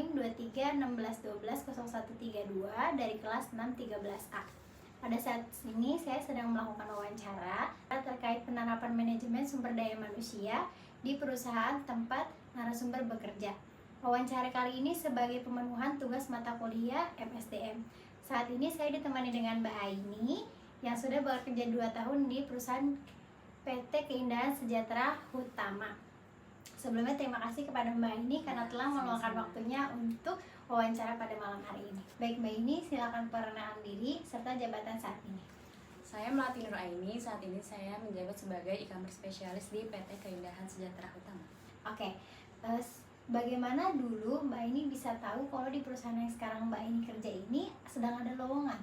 NIM 2316120132 dari kelas 613A. Pada saat ini saya sedang melakukan wawancara terkait penerapan manajemen sumber daya manusia di perusahaan tempat narasumber bekerja. Wawancara kali ini sebagai pemenuhan tugas mata kuliah MSDM. Saat ini saya ditemani dengan Mbak Aini yang sudah bekerja 2 tahun di perusahaan PT Keindahan Sejahtera Hutama. Sebelumnya terima kasih kepada Mbak Aini karena telah meluangkan waktunya untuk wawancara pada malam hari ini. Baik Mbak Aini, silakan perkenalkan diri serta jabatan saat ini. Saya Melati Nur Aini, saat ini saya menjabat sebagai e-commerce spesialis di PT Keindahan Sejahtera Hutama. Oke, bagaimana dulu Mbak Aini bisa tahu kalau di perusahaan yang sekarang Mbak Aini kerja ini sedang ada lowongan?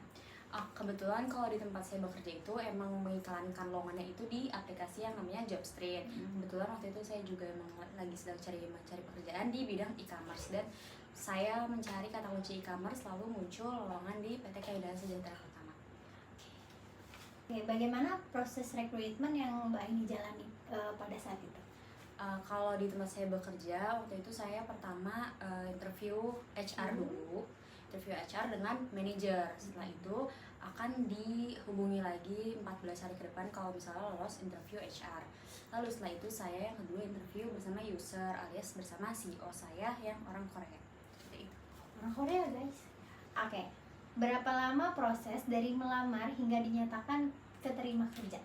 Kebetulan kalau di tempat saya bekerja itu emang mengiklankan lowongannya itu di aplikasi yang namanya Jobstreet. Kebetulan waktu itu saya juga emang lagi sedang mencari pekerjaan di bidang e-commerce, dan saya mencari kata kunci e-commerce lalu muncul lowongan di PT Keindahan Sejahtera Hutama. Oke, bagaimana proses rekrutmen yang Mbak Aini jalani pada saat itu? Kalau di tempat saya bekerja waktu itu saya pertama interview HR dulu. Interview HR dengan manajer. Setelah itu akan dihubungi lagi 14 hari ke depan kalau misalnya lolos interview HR. Lalu setelah itu saya yang kedua interview bersama user alias bersama CEO saya yang orang Korea. Seperti itu. Orang Korea guys. Oke, berapa lama proses dari melamar hingga dinyatakan keterima kerja?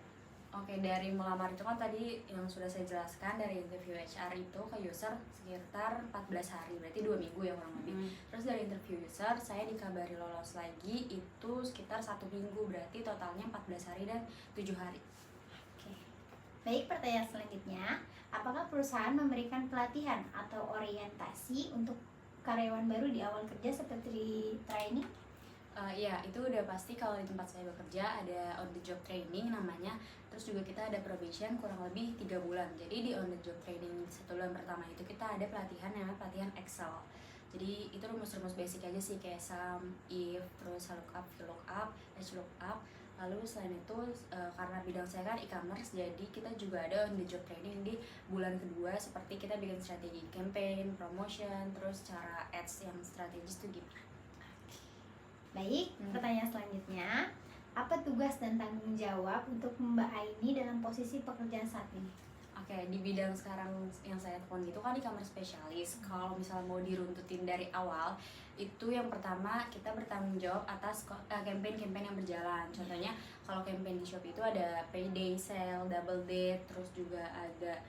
Oke, dari melamar itu kan tadi yang sudah saya jelaskan, dari interview HR itu ke user sekitar 14 hari, berarti 2 minggu ya kurang lebih. Terus dari interview user, saya dikabari lolos lagi itu sekitar 1 minggu, berarti totalnya 14 hari dan 7 hari. Oke. Baik, pertanyaan selanjutnya, apakah perusahaan memberikan pelatihan atau orientasi untuk karyawan baru di awal kerja seperti training? Iya, itu udah pasti. Kalau di tempat saya bekerja ada on the job training namanya. Terus juga kita ada probation kurang lebih 3 bulan. Jadi di on the job training 1 bulan pertama itu kita ada pelatihan namanya pelatihan Excel. Jadi itu rumus-rumus basic aja sih, kayak sum, if, terus lookup, VLOOKUP, HLOOKUP. Lalu selain itu karena bidang saya kan e-commerce, jadi kita juga ada on the job training di bulan kedua, seperti kita bikin strategi campaign, promotion, terus cara ads yang strategis tuh gimana. Baik, pertanyaan selanjutnya, apa tugas dan tanggung jawab untuk Mbak Aini dalam posisi pekerjaan saat ini? Oke, di bidang sekarang yang saya tekuni itu kan e-commerce spesialis. Kalau misalnya mau diruntutin dari awal, itu yang pertama kita bertanggung jawab atas campaign-campaign yang berjalan. Contohnya kalau campaign di Shopee itu ada payday sale, double date, terus juga ada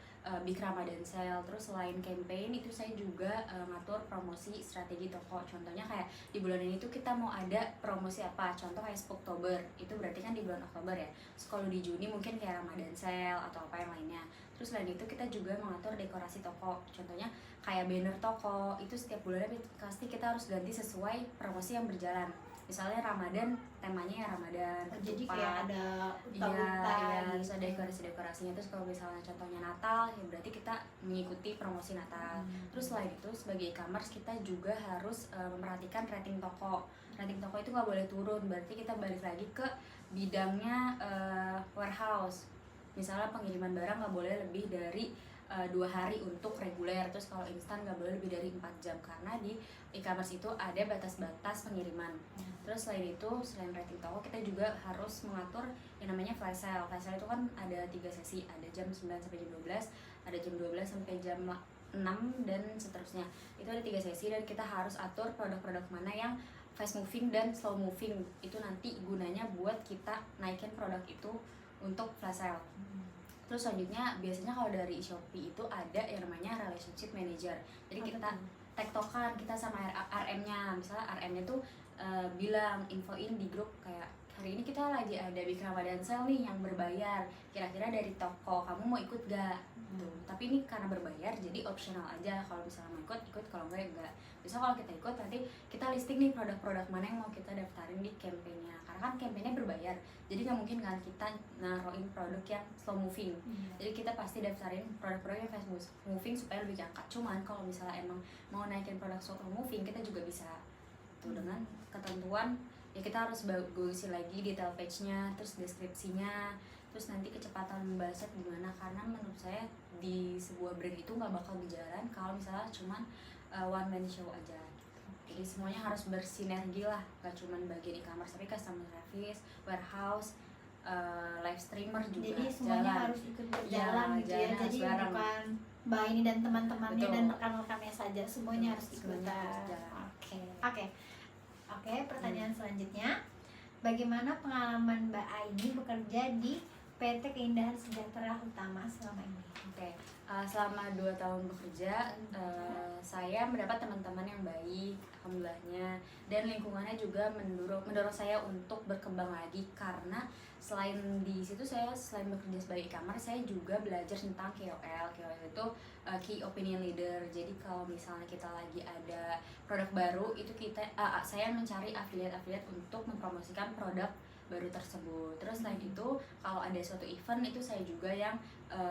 Big Ramadan sale. Terus selain campaign itu saya juga ngatur promosi strategi toko. Contohnya kayak di bulan ini tuh kita mau ada promosi apa, contoh kayak Spooktober, itu berarti kan di bulan Oktober ya. Terus kalau di Juni mungkin kayak Ramadan sale atau apa yang lainnya. Terus selain itu kita juga mengatur dekorasi toko. Contohnya kayak banner toko, itu setiap bulannya pasti kita harus ganti sesuai promosi yang berjalan. Misalnya Ramadan, temanya ya Ramadan. Jadi kayak ada unta-unta, iya, terus ada dekorasi-dekorasinya. Terus kalau misalnya contohnya Natal, ya berarti kita mengikuti promosi Natal. Terus selain itu sebagai e-commerce kita juga harus memperhatikan rating toko. Rating toko itu nggak boleh turun, berarti kita balik lagi ke bidangnya warehouse. Misalnya pengiriman barang nggak boleh lebih dari 2 hari untuk reguler. Terus kalau instan nggak boleh lebih dari 4 jam, karena di e-commerce itu ada batas-batas pengiriman. Terus selain itu, selain rating toko, kita juga harus mengatur yang namanya flash sale. Flash sale itu kan ada 3 sesi, ada jam 9 sampai jam 12, ada jam 12 sampai jam 6, dan seterusnya. Itu ada 3 sesi, dan kita harus atur produk-produk mana yang fast moving dan slow moving. Itu nanti gunanya buat kita naikin produk itu untuk flash sale. Terus selanjutnya biasanya kalau dari Shopee itu ada yang namanya relationship manager. Jadi kita tektokan kita sama RM-nya. Misalnya RM-nya tuh bilang, infoin di grup kayak hari ini kita lagi ada Big Ramadan sale nih yang berbayar. Kira-kira dari toko kamu mau ikut gak? Tapi ini karena berbayar jadi optional aja. Kalau misalnya mau ikut, kalau enggak. Bisa kalau kita ikut nanti kita listing nih produk-produk mana yang mau kita daftarin di campaignnya. Karena kan campaignnya berbayar, jadi nggak mungkin kan kita naruhin produk yang slow moving. Jadi kita pasti daftarin produk-produk yang fast moving supaya lebih diangkat. Cuman kalau misalnya emang mau naikin produk slow moving, kita juga bisa tuh dengan ketentuan ya, kita harus bagusin lagi detail page-nya, terus deskripsinya, terus nanti kecepatan membalasnya gimana. Karena menurut saya di sebuah brand itu nggak bakal berjalan kalau misalnya cuman one man show aja gitu. Jadi semuanya harus bersinergi lah, gak cuman bagian e-commerce tapi customer service, warehouse, live streamer juga. Jadi semuanya harus ikut berjalan gitu ya. jalan Jadi bareng. bukan Mbak ini dan teman-temannya Betul. dan rekan-rekannya saja, semuanya harus Semuanya harus ikutan. jalan. Oke, pertanyaan selanjutnya. Bagaimana pengalaman Mbak Aini bekerja di PT Keindahan Sejahtera Utama selama ini? Oke, selama 2 tahun bekerja, saya mendapat teman-teman yang baik, alhamdulillahnya, dan lingkungannya juga mendorong saya untuk berkembang lagi, karena selain di situ saya selain bekerja sebagai e-commerce, saya juga belajar tentang KOL. KOL itu Key Opinion Leader. Jadi kalau misalnya kita lagi ada produk baru, itu saya mencari afiliat-afiliat untuk mempromosikan produk baru tersebut. Terus selain itu, kalau ada suatu event, itu saya juga yang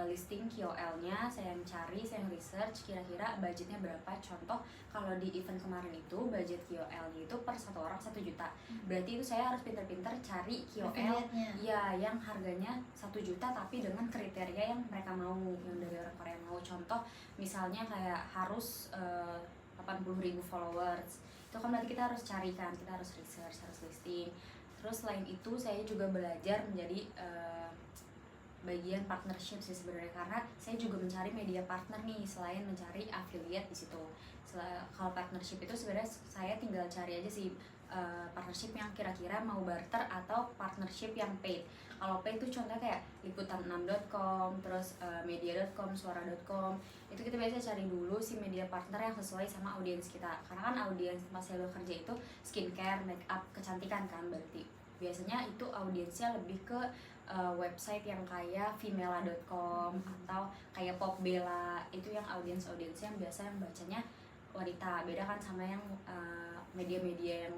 listing KOL-nya, saya yang cari, saya yang research kira-kira budgetnya berapa. Contoh, kalau di event kemarin itu budget KOL-nya itu per satu orang 1 juta. Berarti itu saya harus pintar-pintar cari KOL Affiliate-nya. ya yang harganya 1 juta tapi dengan kriteria yang mereka mau, yang dari orang Korea mau. Contoh, misalnya kayak harus 80.000 followers. Itu kan berarti kita harus carikan, kita harus research, harus listing. Terus selain itu saya juga belajar menjadi bagian partnership sih sebenarnya, karena saya juga mencari media partner nih selain mencari affiliate di situ. Kalau partnership itu sebenarnya saya tinggal cari aja sih partnership yang kira-kira mau barter atau partnership yang paid. Kalau paid itu contohnya kayak liputan6.com, terus media.com, suara.com. Itu kita biasa cari dulu si media partner yang sesuai sama audiens kita. Karena kan audiens tempat saya bekerja itu skincare, make up, kecantikan kan, berarti biasanya itu audiensnya lebih ke website yang kayak femela.com atau kayak popbella. Itu yang audiens yang biasa yang bacanya wanita. Beda kan sama yang media-media yang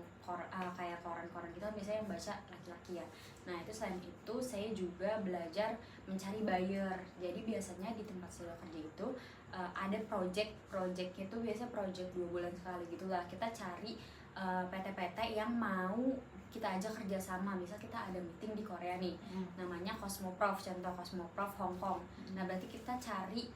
kayak koran-koran gitu kan biasanya yang baca laki-laki ya. Nah itu selain itu saya juga belajar mencari buyer. Jadi biasanya di tempat saya kerja itu ada project itu biasa project 2 bulan sekali gitulah. Kita cari PT-PT yang mau kita ajak kerjasama. Misal kita ada meeting di Korea nih, namanya Cosmoprof, contoh Cosmoprof Hong Kong. Nah berarti kita cari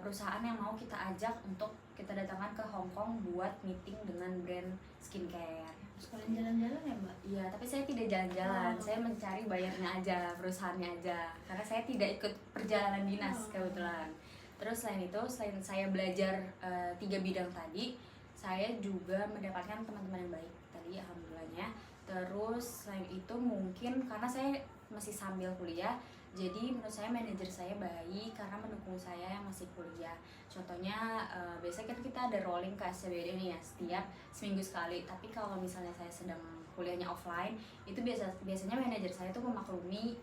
perusahaan yang mau kita ajak untuk kita datangkan ke Hong Kong buat meeting dengan brand skincare. Sekalian jalan-jalan ya Mbak? Iya, tapi saya tidak jalan-jalan, saya mencari bayarnya aja, perusahaannya aja, karena saya tidak ikut perjalanan dinas kebetulan. Terus selain itu, selain saya belajar 3 bidang tadi, saya juga mendapatkan teman-teman yang baik tadi, alhamdulillahnya. Terus selain itu mungkin karena saya masih sambil kuliah, jadi menurut saya manajer saya baik karena mendukung saya yang masih kuliah. Contohnya biasanya kan kita ada rolling ke SCBD nih ya, setiap seminggu sekali. Tapi kalau misalnya saya sedang kuliahnya offline, itu biasanya manajer saya tuh memaklumi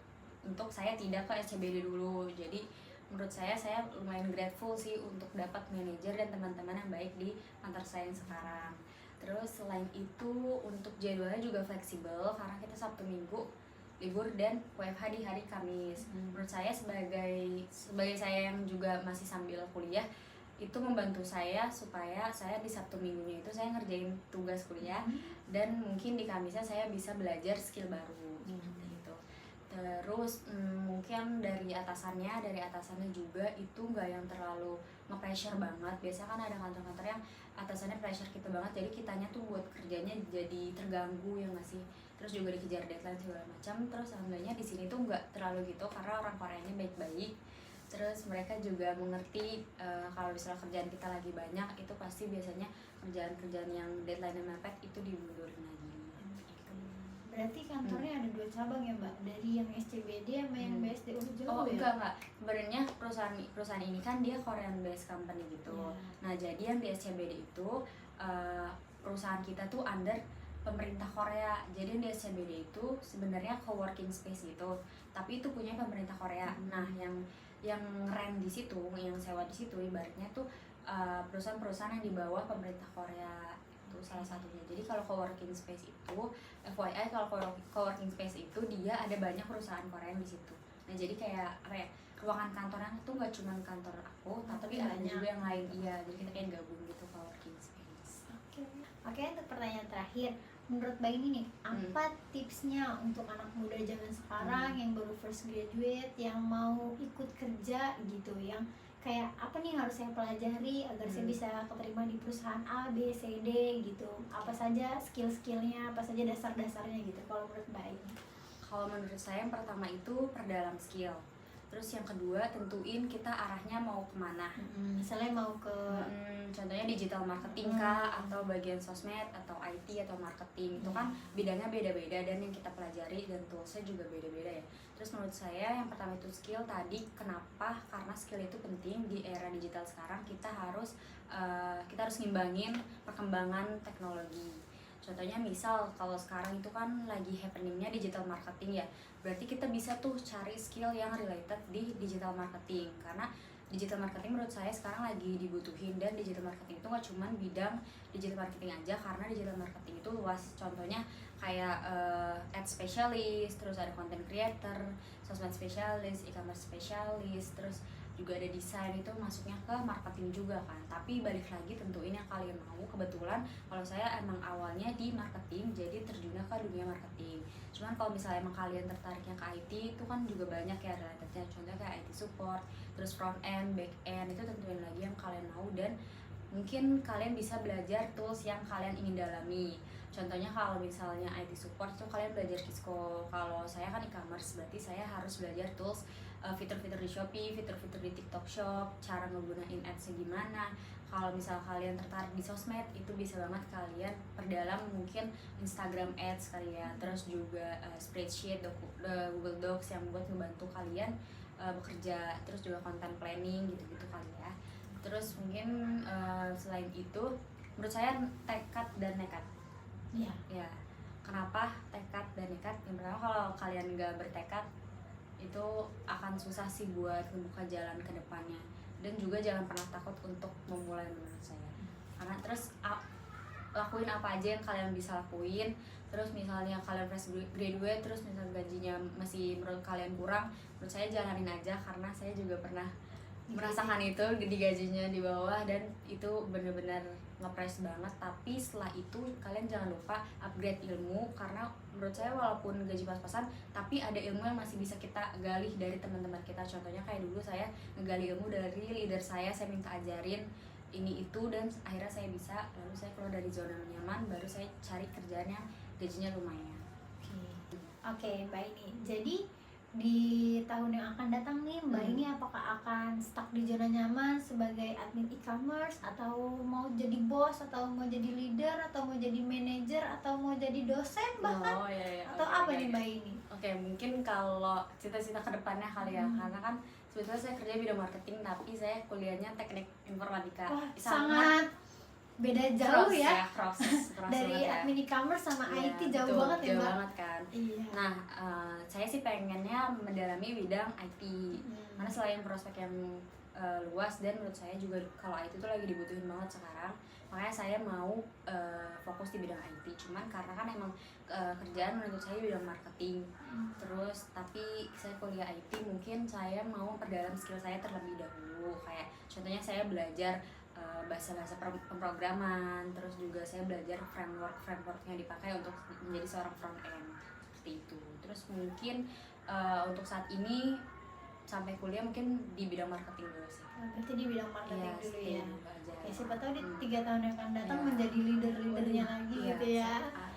untuk saya tidak ke SCBD dulu. Jadi menurut saya lumayan grateful sih untuk dapat manajer dan teman-teman yang baik di kantor saya yang sekarang. Terus selain itu untuk jadwalnya juga fleksibel karena kita Sabtu Minggu libur dan WFH di hari Kamis. Menurut saya sebagai saya yang juga masih sambil kuliah, itu membantu saya supaya saya di Sabtu Minggunya itu saya ngerjain tugas kuliah dan mungkin di Kamisnya saya bisa belajar skill baru seperti itu. Terus mungkin dari atasannya juga itu nggak yang terlalu nge-pressure banget. Biasa kan ada kantor-kantor yang atasannya pressure kita banget, jadi kitanya tuh buat kerjanya jadi terganggu ya nggak sih. Terus juga dikejar deadline segala macam. Terus alhamdulillahnya di sini tuh nggak terlalu gitu karena orang Koreanya baik-baik. Terus mereka juga mengerti kalau misalnya kerjaan kita lagi banyak, itu pasti biasanya kerjaan-kerjaan yang deadline-nya mepet itu dimundurin lagi. Berarti kantornya ada 2 cabang ya Mbak? Dari yang SCBD sama yang BSD jauh Oh ya? enggak. Sebenarnya perusahaan ini kan dia Korean based company gitu. Nah jadi yang di SCBD itu perusahaan kita tuh under pemerintah Korea. Jadi di SCBD itu sebenarnya co-working space gitu, tapi itu punya pemerintah Korea. Nah yang rent di situ, yang sewa di situ ibaratnya tuh perusahaan-perusahaan yang di bawah pemerintah Korea. Itu salah satunya. Jadi kalau co-working space itu FYI, kalau co-working space itu dia ada banyak perusahaan Korea di situ. Nah jadi kayak apa ya, ruangan kantornya tuh nggak cuma kantor aku, tapi ada juga yang lain. Iya, jadi kita kayak gabung gitu co-working space. Oke, untuk pertanyaan terakhir, menurut Mbak ini nih, apa tipsnya untuk anak muda zaman sekarang yang baru first graduate, yang mau ikut kerja gitu, yang kayak apa nih harus saya pelajari agar saya bisa keterima di perusahaan A, B, C, D gitu. Apa saja skill-skillnya, apa saja dasar-dasarnya gitu kalau menurut Mbak Aini? Kalau menurut saya yang pertama itu perdalam skill. Terus yang kedua tentuin kita arahnya mau kemana. Misalnya mau ke Contohnya digital marketing kah, atau bagian sosmed, atau IT, atau marketing. Itu kan bidangnya beda-beda dan yang kita pelajari dan toolsnya juga beda-beda ya. Terus menurut saya yang pertama itu skill tadi. Kenapa? Karena skill itu penting di era digital sekarang. Kita harus ngimbangin perkembangan teknologi. Contohnya misal kalau sekarang itu kan lagi happeningnya digital marketing ya, berarti kita bisa tuh cari skill yang related di digital marketing. Karena digital marketing menurut saya sekarang lagi dibutuhin, dan digital marketing itu nggak cuma bidang digital marketing aja, karena digital marketing itu luas. Contohnya kayak ad specialist, terus ada content creator, sosmed specialist, e-commerce specialist, terus juga ada desain, itu masuknya ke marketing juga kan. Tapi balik lagi tentuin yang kalian mau. Kebetulan kalau saya emang awalnya di marketing, jadi terjunnya ke dunia marketing. Cuman kalau misalnya emang kalian tertariknya ke IT, itu kan juga banyak ya relatednya. Contohnya kayak IT support, terus front end, back end, itu tentuin lagi yang kalian mau. Dan mungkin kalian bisa belajar tools yang kalian ingin dalami. Contohnya kalau misalnya IT support itu kalian belajar Kisco. Kalau saya kan e-commerce, berarti saya harus belajar tools, fitur-fitur di Shopee, fitur-fitur di TikTok Shop, cara ngegunain ads gimana. Kalau misal kalian tertarik di sosmed, itu bisa banget kalian perdalam mungkin Instagram ads kalian, terus juga spreadsheet, Google Docs yang buat ngebantu kalian bekerja, terus juga content planning gitu-gitu kali ya. Terus mungkin selain itu menurut saya tekad dan nekat. Ya, kenapa tekad dan nekat? Yang pertama, kalau kalian nggak bertekad itu akan susah sih buat membuka jalan ke depannya. Dan juga jangan pernah takut untuk memulai menurut saya. Karena terus lakuin apa aja yang kalian bisa lakuin. Terus misalnya kalian fresh graduate, terus misalnya gajinya masih menurut kalian kurang, menurut saya jalanin aja. Karena saya juga pernah merasakan itu, di gajinya di bawah, dan itu bener-bener nge-press banget. Tapi setelah itu kalian jangan lupa upgrade ilmu, karena menurut saya walaupun gaji pas-pasan, tapi ada ilmu yang masih bisa kita gali dari teman-teman kita. Contohnya kayak dulu saya ngegali ilmu dari leader saya minta ajarin ini itu, dan akhirnya saya bisa, lalu saya keluar dari zona nyaman, baru saya cari kerjaan yang gajinya lumayan. Oke, Mbak Aini. Jadi di tahun yang akan datang nih, Mbak Aini apakah akan stuck di zona nyaman sebagai admin e-commerce, atau mau jadi bos, atau mau jadi leader, atau mau jadi manajer, atau mau jadi dosen bahkan? Atau apa nih Mbak Aini? Oke, mungkin kalau cita-cita kedepannya kali ya, karena kan sebetulnya saya kerja bidang marketing, tapi saya kuliahnya teknik informatika. Wah, sangat beda jauh ya, proses dari ya. admin e-commerce sama Ya, IT jauh betul, banget ya jauh Mbak? banget kan. Iya. Nah, saya sih pengennya mendalami bidang IT, karena selain prospek yang luas, dan menurut saya juga kalau IT itu lagi dibutuhin banget sekarang, makanya saya mau fokus di bidang IT. Cuman karena kan emang kerjaan menurut saya bidang marketing, terus tapi saya kuliah IT, mungkin saya mau perdalam skill saya terlebih dahulu. Kayak contohnya saya belajar bahasa-bahasa pemrograman, terus juga saya belajar framework yang dipakai untuk menjadi seorang front end, seperti itu. Terus mungkin untuk saat ini sampai kuliah mungkin di bidang marketing dulu sih. Berarti di bidang marketing dulu ya. Ya, Siapa tahu di 3 tahun yang akan datang menjadi leader-leadernya lagi gitu ya.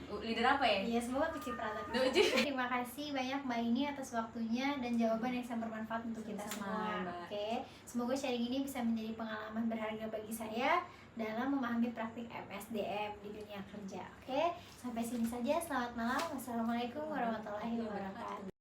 Leader apa ya? Iya, semoga kecipratan. Terima kasih banyak Mbak Aini atas waktunya dan jawaban yang sangat bermanfaat untuk kita semua. Oke, semoga sharing ini bisa menjadi pengalaman berharga bagi saya dalam memahami praktik MSDM di dunia kerja. Oke, sampai sini saja. Selamat malam. Wassalamualaikum warahmatullahi wabarakatuh.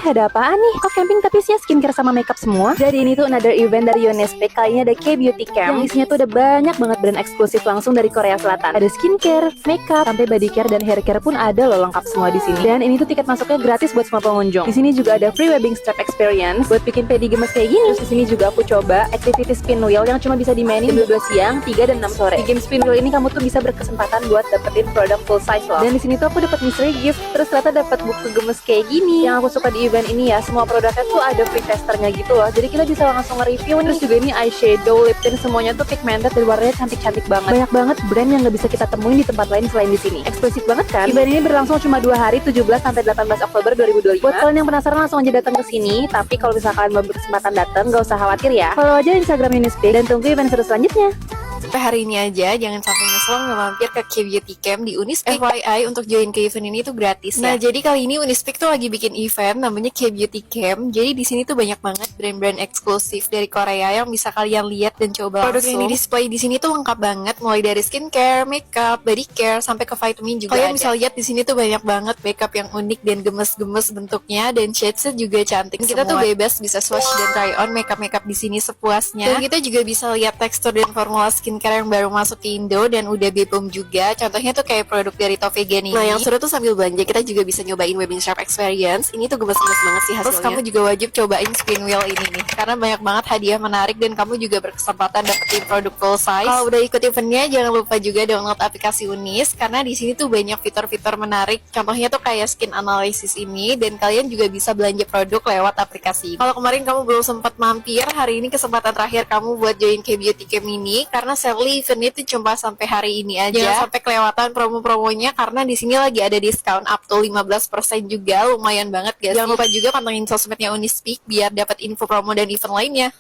Ada apaan nih? Kok camping tapi sih skincare sama makeup semua? Jadi ini tuh another event dari Yonespace. Kali ini ada K-Beauty Camp, yang isinya tuh ada banyak banget brand eksklusif langsung dari Korea Selatan. Ada skincare, makeup, sampai body care dan hair care pun ada loh, lengkap semua di sini. Dan ini tuh tiket masuknya gratis buat semua pengunjung. Di sini juga ada free webbing strap experience buat bikin pedi gemes kayak gini. Terus di sini juga aku coba activity spin wheel yang cuma bisa dimainin jam 12 siang, 3 dan 6 sore. Di game spin wheel ini kamu tuh bisa berkesempatan buat dapetin produk full size loh. Dan di sini tuh aku dapat mystery gift, terus ternyata dapat buku gemes kayak gini. Yang aku suka kalau di event ini ya, semua produknya tuh ada free testernya gitu loh. Jadi kita bisa langsung nge-review nih. Terus juga ini eyeshadow, lip tint, semuanya tuh pigmented dan warnanya cantik-cantik banget. Banyak banget brand yang nggak bisa kita temuin di tempat lain selain di sini. Eksklusif banget kan? Event ini berlangsung cuma 2 hari, 17 sampai 18 Oktober 2025. Buat kalian yang penasaran langsung aja datang ke sini. Tapi kalau misalkan kalian belum berkesempatan datang, nggak usah khawatir ya. Follow aja Instagram Unispik dan tunggu event seru selanjutnya. Sampai hari ini aja, jangan sampai nyesel nggak mampir ke K-Beauty Camp di Unispik. FYI, untuk join ke event ini tuh gratis ya. Nah, jadi kali ini Unispik tuh lagi bikin event namanya K-Beauty Camp. Jadi di sini tuh banyak banget brand-brand eksklusif dari Korea yang bisa kalian lihat dan coba langsung. Produk yang di display di sini tuh lengkap banget, mulai dari skincare, makeup, body care, sampai ke vitamin juga kalian ada. Bisa lihat di sini tuh banyak banget makeup yang unik dan gemes-gemes bentuknya, dan shadesnya juga cantik. Dan kita tuh bebas bisa swatch dan try on makeup-makeup di sini sepuasnya. Dan kita juga bisa lihat tekstur dan formula skincare yang baru masuk ke Indo dan udah BPOM juga. Contohnya tuh kayak produk dari Tovegan ini. Nah, yang seru tuh sambil belanja kita juga bisa nyobain Webbing Sharp Experience. Ini tuh gemes-gemes banget sih hasilnya. Terus kamu juga wajib cobain spin wheel ini nih, karena banyak banget hadiah menarik dan kamu juga berkesempatan dapetin produk full size. Kalau udah ikut eventnya, jangan lupa juga download aplikasi Unis, karena di sini tuh banyak fitur-fitur menarik. Contohnya tuh kayak skin analysis ini, dan kalian juga bisa belanja produk lewat aplikasi. Kalau kemarin kamu belum sempat mampir, hari ini kesempatan terakhir kamu buat join K-Beauty Camp ini, karena sadly event itu cuma sampai hari ini aja. Jangan sampai kelewatan promo-promonya, karena di sini lagi ada diskon up to 15% juga, lumayan banget guys. Jangan lupa juga pantengin sosmednya Unispik biar dapat info promo dan event lainnya.